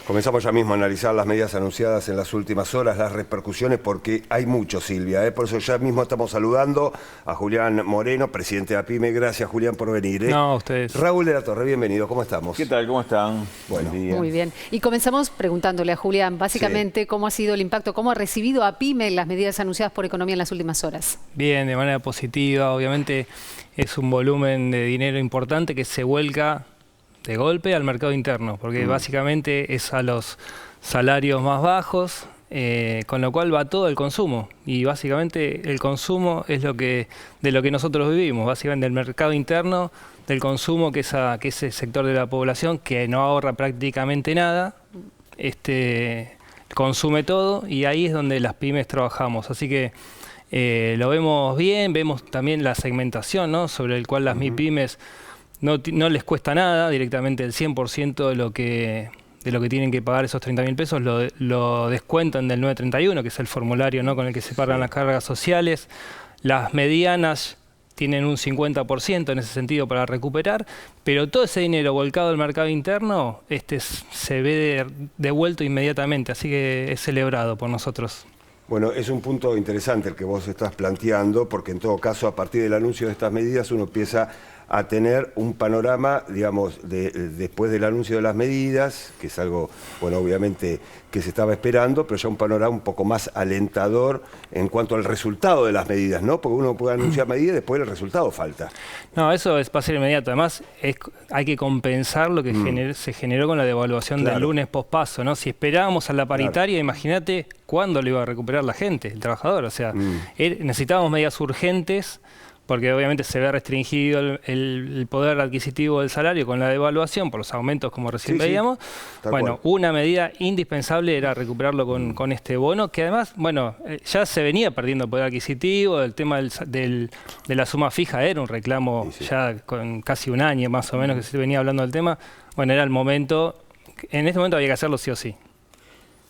Comenzamos ya mismo a analizar las medidas anunciadas en las últimas horas, las repercusiones, porque hay mucho, Silvia. Por eso ya mismo estamos saludando a Julián Moreno, presidente de APIME. Gracias, Julián, por venir. No, a ustedes. Raúl de la Torre, bienvenido. ¿Cómo estamos? ¿Qué tal? ¿Cómo están? Bueno, muy bien. Y comenzamos preguntándole a Julián, básicamente, cómo ha sido el impacto, cómo ha recibido APIME las medidas anunciadas por Economía en las últimas horas. Bien, de manera positiva. Obviamente es un volumen de dinero importante que se vuelca de golpe al mercado interno, porque básicamente es a los salarios más bajos, con lo cual va todo el consumo. Y básicamente el consumo es de lo que nosotros vivimos, básicamente el mercado interno, del consumo, que ese sector de la población que no ahorra prácticamente nada, consume todo, y ahí es donde las pymes trabajamos. Así que lo vemos bien, vemos también la segmentación, ¿no?, sobre el cual las MIPYMES no les cuesta nada, directamente el 100% de lo que tienen que pagar, esos 30.000 pesos, lo descuentan del 931, que es el formulario, ¿no?, con el que se pagan las cargas sociales. Las medianas tienen un 50% en ese sentido para recuperar, pero todo ese dinero volcado al mercado interno se ve devuelto inmediatamente, así que es celebrado por nosotros. Bueno, es un punto interesante el que vos estás planteando, porque en todo caso, a partir del anuncio de estas medidas, uno empieza a tener un panorama, digamos, después del anuncio de las medidas, que es algo, bueno, obviamente que se estaba esperando, pero ya un panorama un poco más alentador en cuanto al resultado de las medidas, ¿no? Porque uno puede anunciar medidas y después el resultado falta. No, eso va a ser inmediato. Además, hay que compensar lo que se generó con la devaluación del lunes pospaso, ¿no? Si esperábamos a la paritaria, imagínate cuándo lo iba a recuperar la gente, el trabajador. O sea, necesitábamos medidas urgentes, porque obviamente se ve restringido el poder adquisitivo del salario con la devaluación, por los aumentos como recién veíamos. Bueno, una medida indispensable era recuperarlo con este bono, que además, bueno, ya se venía perdiendo poder adquisitivo. El tema de la suma fija era un reclamo ya con casi un año más o menos que se venía hablando del tema. Bueno, era el momento, en este momento había que hacerlo sí o sí.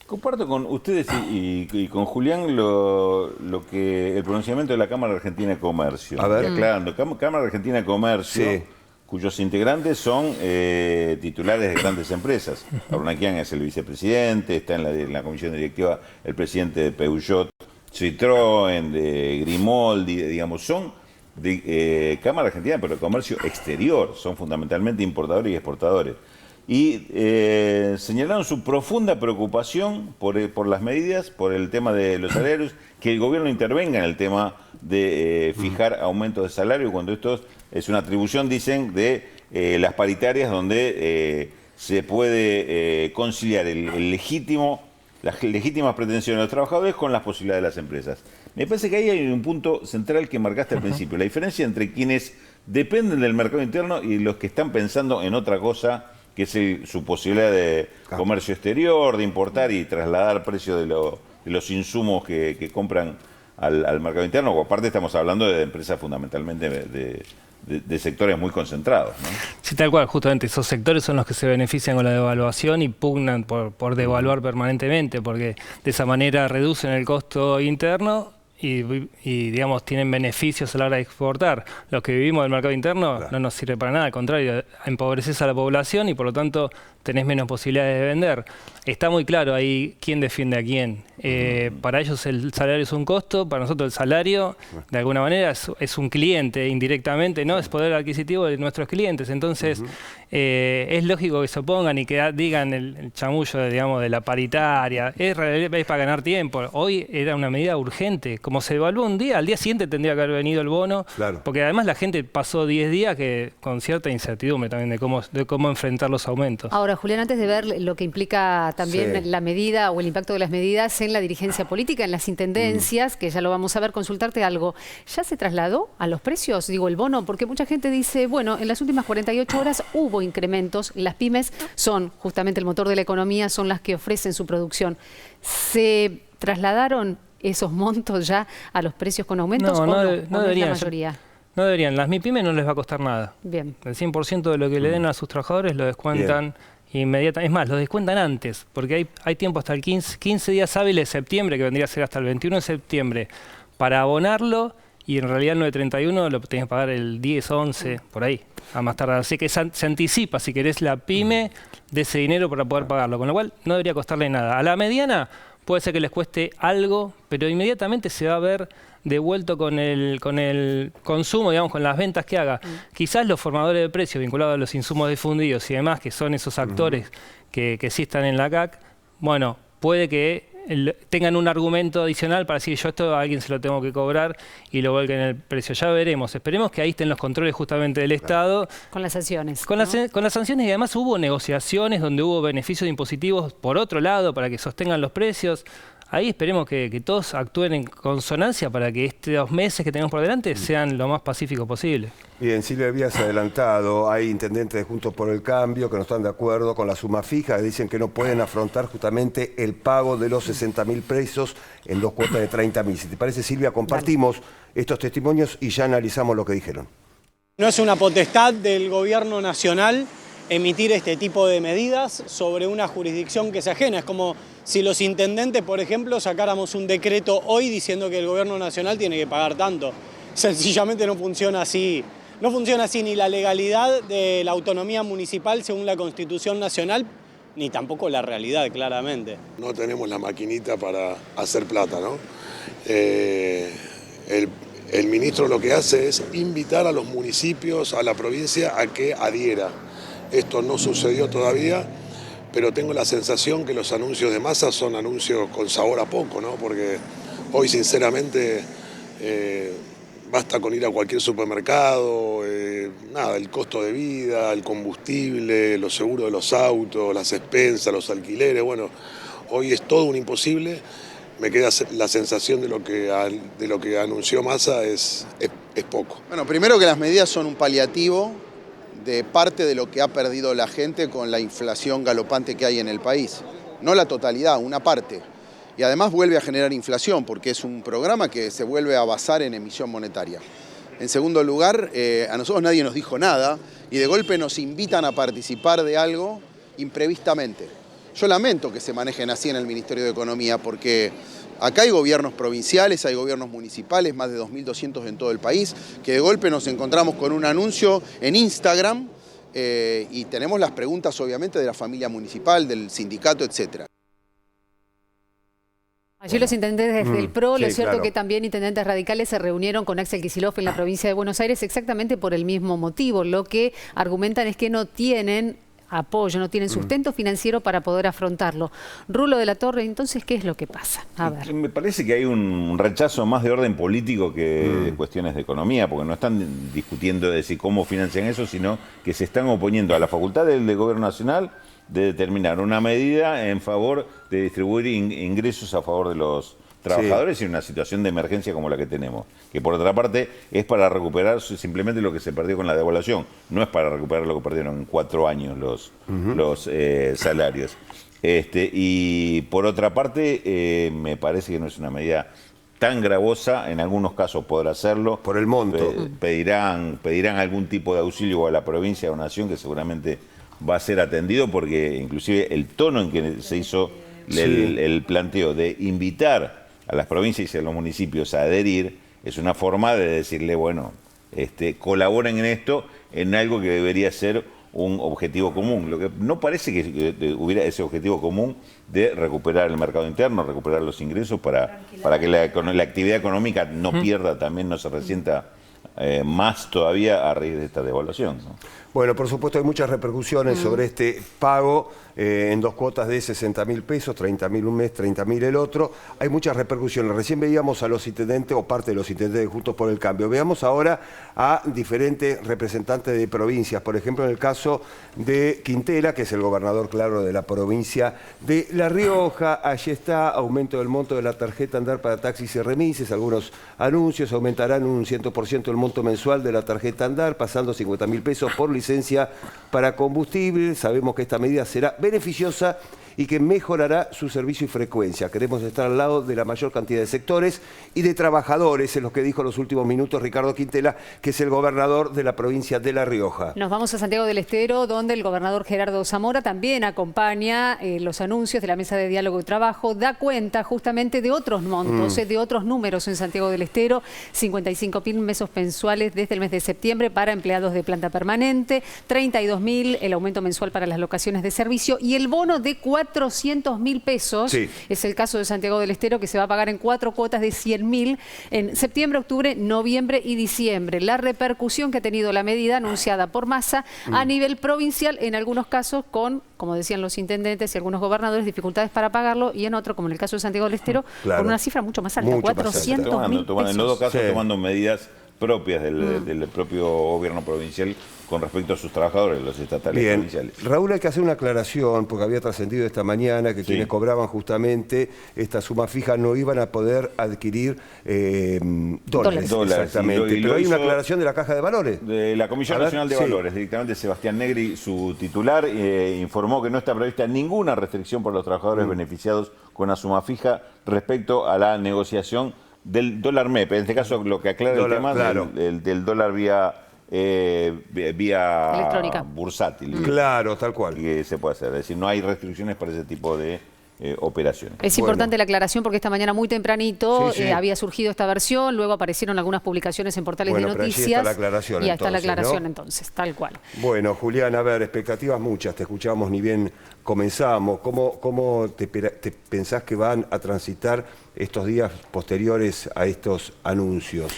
Comparto con ustedes y con Julián el pronunciamiento de la Cámara Argentina de Comercio. A ver. Aclarando, Cámara Argentina de Comercio, cuyos integrantes son titulares de grandes empresas. Aurnaquian es el vicepresidente, está en la comisión directiva el presidente de Peugeot, Citroën, de Grimaldi, digamos, son de Cámara Argentina, pero de Comercio Exterior, son fundamentalmente importadores y exportadores. Y señalaron su profunda preocupación por las medidas, por el tema de los salarios, que el gobierno intervenga en el tema de fijar aumentos de salario, cuando esto es una atribución, dicen, de las paritarias, donde se puede conciliar las legítimas pretensiones de los trabajadores con las posibilidades de las empresas. Me parece que ahí hay un punto central que marcaste al principio, la diferencia entre quienes dependen del mercado interno y los que están pensando en otra cosa, que es su posibilidad de comercio exterior, de importar y trasladar precios de los insumos que compran al mercado interno. O aparte estamos hablando de empresas fundamentalmente de sectores muy concentrados, ¿no? Sí, tal cual, justamente esos sectores son los que se benefician con la devaluación y pugnan por devaluar permanentemente, porque de esa manera reducen el costo interno y digamos, tienen beneficios a la hora de exportar. Los que vivimos del mercado interno no nos sirve para nada, al contrario, empobreces a la población y por lo tanto tenés menos posibilidades de vender. Está muy claro ahí quién defiende a quién. Para ellos el salario es un costo, para nosotros el salario de alguna manera es un cliente indirectamente, ¿no? Es poder adquisitivo de nuestros clientes. Entonces es lógico que se opongan y que digan el chamullo, digamos, de la paritaria. Es para ganar tiempo. Hoy era una medida urgente. Como se evaluó un día, al día siguiente tendría que haber venido el bono, porque además la gente pasó 10 días con cierta incertidumbre también de cómo enfrentar los aumentos. Ahora, Julián, antes de ver lo que implica también la medida o el impacto de las medidas en la dirigencia política, en las intendencias, que ya lo vamos a ver, consultarte algo, ¿ya se trasladó a los precios, digo, el bono? Porque mucha gente dice, bueno, en las últimas 48 horas hubo incrementos, las pymes son justamente el motor de la economía, son las que ofrecen su producción. ¿Se trasladaron esos montos ya a los precios con aumentos no deberían, la mayoría? No deberían. Las MIPYMES no les va a costar nada. Bien. El 100% de lo que le den a sus trabajadores lo descuentan inmediatamente. Es más, lo descuentan antes, porque hay tiempo hasta el 15 días hábiles de septiembre, que vendría a ser hasta el 21 de septiembre, para abonarlo y en realidad el 931 lo tenés que pagar el 10, 11, por ahí, a más tardar. Así que se anticipa, si querés, la pyme de ese dinero para poder pagarlo, con lo cual no debería costarle nada. A la mediana puede ser que les cueste algo, pero inmediatamente se va a ver devuelto con el consumo, digamos, con las ventas que haga. Quizás los formadores de precios vinculados a los insumos difundidos y demás, que son esos actores que sí están en la CAC, bueno, puede que tengan un argumento adicional para decir yo esto a alguien se lo tengo que cobrar y lo vuelquen en el precio. Ya veremos. Esperemos que ahí estén los controles justamente del Estado. Con las sanciones. Con las sanciones, y además hubo negociaciones donde hubo beneficios impositivos por otro lado para que sostengan los precios. Ahí esperemos que todos actúen en consonancia para que estos meses que tenemos por delante sean lo más pacíficos posible. Bien, Silvia, habías adelantado, hay intendentes de Juntos por el Cambio que no están de acuerdo con la suma fija, dicen que no pueden afrontar justamente el pago de los 60.000 pesos en 2 cuotas de 30.000. Si te parece, Silvia, compartimos estos testimonios y ya analizamos lo que dijeron. No es una potestad del gobierno nacional emitir este tipo de medidas sobre una jurisdicción que se ajena. Es como si los intendentes, por ejemplo, sacáramos un decreto hoy diciendo que el gobierno nacional tiene que pagar tanto. Sencillamente no funciona así. No funciona así ni la legalidad de la autonomía municipal según la Constitución Nacional, ni tampoco la realidad, claramente. No tenemos la maquinita para hacer plata, ¿no? El ministro lo que hace es invitar a los municipios, a la provincia, a que adhiera. Esto no sucedió todavía, pero tengo la sensación que los anuncios de Massa son anuncios con sabor a poco, ¿no? Porque hoy, sinceramente, basta con ir a cualquier supermercado, nada, el costo de vida, el combustible, los seguros de los autos, las expensas, los alquileres, bueno, hoy es todo un imposible. Me queda la sensación de lo que anunció Massa es poco. Bueno, primero que las medidas son un paliativo de parte de lo que ha perdido la gente con la inflación galopante que hay en el país. No la totalidad, una parte. Y además vuelve a generar inflación porque es un programa que se vuelve a basar en emisión monetaria. En segundo lugar, a nosotros nadie nos dijo nada y de golpe nos invitan a participar de algo imprevistamente. Yo lamento que se manejen así en el Ministerio de Economía porque acá hay gobiernos provinciales, hay gobiernos municipales, más de 2.200 en todo el país, que de golpe nos encontramos con un anuncio en Instagram y tenemos las preguntas obviamente de la familia municipal, del sindicato, etcétera. Allí los intendentes del PRO, lo sí, cierto claro. que también intendentes radicales se reunieron con Axel Kicillof en la provincia de Buenos Aires exactamente por el mismo motivo. Lo que argumentan es que no tienen apoyo, no tienen sustento financiero para poder afrontarlo. Rulo de la Torre, entonces, ¿qué es lo que pasa? A ver. Me parece que hay un rechazo más de orden político que de cuestiones de economía, porque no están discutiendo de si cómo financian eso, sino que se están oponiendo a la facultad del gobierno nacional de determinar una medida en favor de distribuir ingresos a favor de los trabajadores en una situación de emergencia como la que tenemos, que por otra parte es para recuperar simplemente lo que se perdió con la devaluación, no es para recuperar lo que perdieron en 4 años los salarios. Y por otra parte, me parece que no es una medida tan gravosa, en algunos casos podrá hacerlo. Por el monto. Pedirán algún tipo de auxilio a la provincia o a la nación que seguramente va a ser atendido, porque inclusive el tono en que se hizo el planteo de invitar a las provincias y a los municipios a adherir es una forma de decirle, bueno, colaboren en esto, en algo que debería ser un objetivo común. Lo que no parece que hubiera ese objetivo común de recuperar el mercado interno, recuperar los ingresos para que la actividad económica no pierda, también no se resienta más todavía a raíz de esta devaluación, ¿no? Bueno, por supuesto hay muchas repercusiones sobre este pago en 2 cuotas de 60.000 pesos, 30.000 un mes, 30.000 el otro. Hay muchas repercusiones. Recién veíamos a los intendentes o parte de los intendentes de Juntos por el Cambio. Veamos ahora a diferentes representantes de provincias. Por ejemplo, en el caso de Quintela, que es el gobernador, claro, de la provincia de La Rioja. Allí está, aumento del monto de la tarjeta Andar para taxis y remises. Algunos anuncios aumentarán un 100% el monto mensual de la tarjeta Andar, pasando 50.000 pesos por licencia para combustible. Sabemos que esta medida será beneficiosa y que mejorará su servicio y frecuencia. Queremos estar al lado de la mayor cantidad de sectores y de trabajadores, es lo que dijo en los últimos minutos Ricardo Quintela, que es el gobernador de la provincia de La Rioja. Nos vamos a Santiago del Estero, donde el gobernador Gerardo Zamora también acompaña los anuncios de la Mesa de Diálogo y Trabajo, da cuenta justamente de otros montos, de otros números en Santiago del Estero, 55.000 pesos mensuales desde el mes de septiembre para empleados de planta permanente, 32.000 el aumento mensual para las locaciones de servicio y el bono de 400.000 pesos, es el caso de Santiago del Estero, que se va a pagar en 4 cuotas de 100.000 en septiembre, octubre, noviembre y diciembre. La repercusión que ha tenido la medida anunciada por Massa a nivel provincial, en algunos casos con, como decían los intendentes y algunos gobernadores, dificultades para pagarlo, y en otro, como en el caso de Santiago del Estero, con una cifra mucho más alta, 400.000 pesos. En los dos casos tomando medidas propias del propio gobierno provincial con respecto a sus trabajadores, los estatales provinciales. Raúl, hay que hacer una aclaración, porque había trascendido esta mañana que quienes cobraban justamente esta suma fija no iban a poder adquirir dólares. Exactamente. Pero hay una aclaración de la Caja de Valores. De la Comisión Nacional de Valores, directamente Sebastián Negri, su titular, informó que no está prevista ninguna restricción por los trabajadores beneficiados con una suma fija respecto a la negociación del dólar MEP. En este caso, lo que aclara el tema del dólar vía electrónica, bursátil. Claro, tal cual. Que se puede hacer. Es decir, no hay restricciones para ese tipo de operaciones. Es importante la aclaración porque esta mañana muy tempranito había surgido esta versión, luego aparecieron algunas publicaciones en portales de noticias. Está la aclaración, y está la aclaración entonces, tal cual. Bueno, Julián, a ver, expectativas muchas, te escuchábamos ni bien comenzamos. ¿Cómo te pensás que van a transitar estos días posteriores a estos anuncios?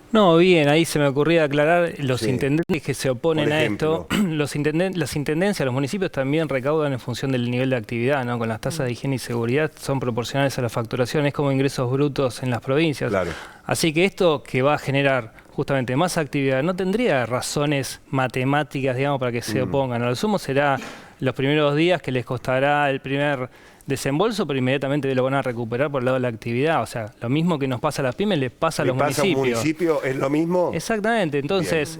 No, bien, ahí se me ocurría aclarar los intendentes que se oponen a esto. Las intendencias, los municipios también recaudan en función del nivel de actividad, ¿no? Con las tasas de higiene y seguridad son proporcionales a la facturación, es como ingresos brutos en las provincias. Claro. Así que esto que va a generar justamente más actividad no tendría razones matemáticas, digamos, para que se opongan. A lo sumo será los primeros días que les costará el primer desembolso, pero inmediatamente lo van a recuperar por el lado de la actividad. O sea, lo mismo que nos pasa a las pymes, les pasa a los municipios. ¿Le pasa a un municipio? ¿Es lo mismo? Exactamente. Entonces,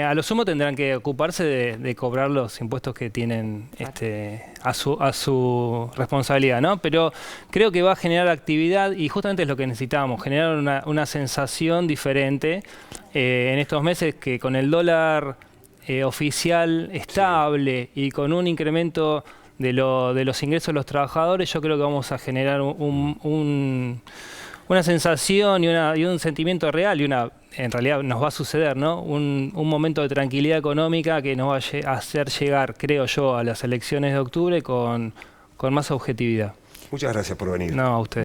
a lo sumo tendrán que ocuparse de cobrar los impuestos que tienen a su responsabilidad, ¿no? Pero creo que va a generar actividad y justamente es lo que necesitábamos, generar una sensación diferente en estos meses que con el dólar oficial estable y con un incremento de los ingresos de los trabajadores, yo creo que vamos a generar una sensación y un sentimiento real, en realidad nos va a suceder, ¿no? Un momento de tranquilidad económica que nos va a hacer llegar, creo yo, a las elecciones de octubre con más objetividad. Muchas gracias por venir. No, a usted.